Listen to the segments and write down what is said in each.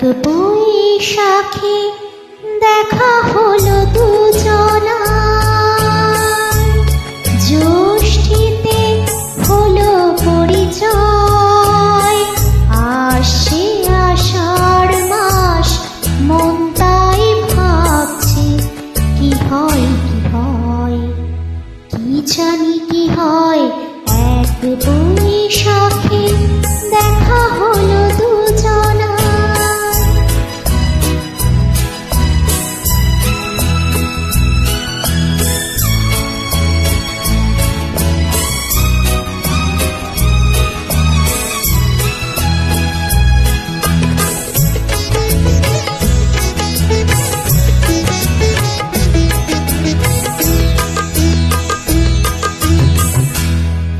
বৈশাখে দেখা হলো দুজনার, জ্যৈষ্ঠীতে হলো পরিচয়। আসছে আষাঢ় মাস, মন তাই ভাবছে কি হয় কি হয়, কি জানি কি হয়। এক বৈশাখে দেখা হলো দুজনার।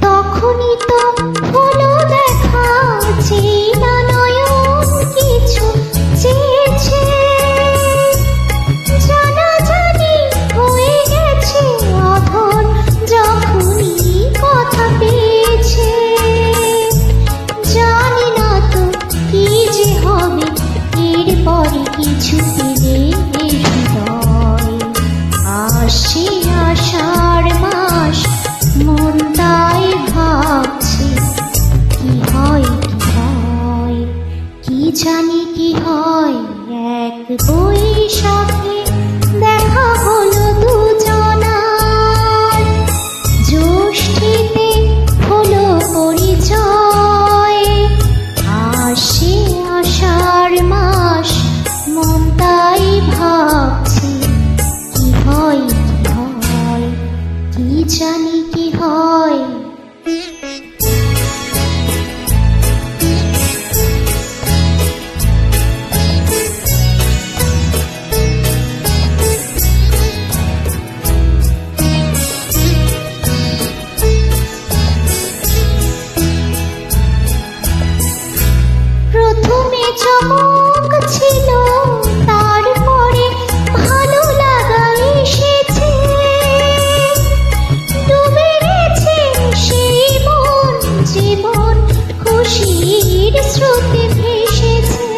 তখনই তো হলো দেখা, চেনা নয়ন কিছু চেয়েছে, জানাজানি হয়ে গেছে অধর যখনই কথা পেয়েছে। জানি না তো কি যে হবে এরপরে, কিছু পেলে হৃদয়। আসছে আষাঢ় মাস, মন তাই ভাবছে কি হয় কি হয়, কি জানি কি হয়। এক বৈশাখে দেখা হলো দুজনার, জ্যৈষ্ঠীতে হলো পরিচয়। আসছে আষাঢ় মাস, মন তাই ভাবছে কি হয় কি হয়, কি জানি কি হয়। প্রথমে চমক ছিল, তারপরে ভালো লাগা এসেছে। ডুবে গেছে সেই মন, জীবন খুশির স্রোতে ভেসেছে।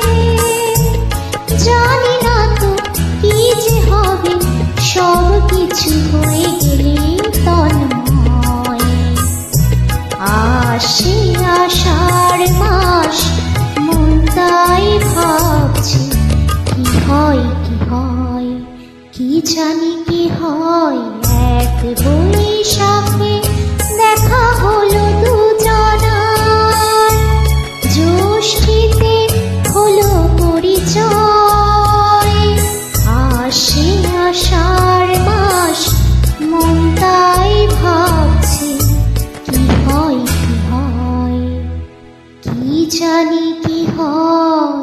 জানি না তো কি যে হবে, সব কিছু হয়ে গেলে তন্ময়। আসছে আষাঢ় মাস, মন তাই ভাবছে কি হয় কি হয়, কি জানি কি হয়। এক বৈশাখে দেখা হলো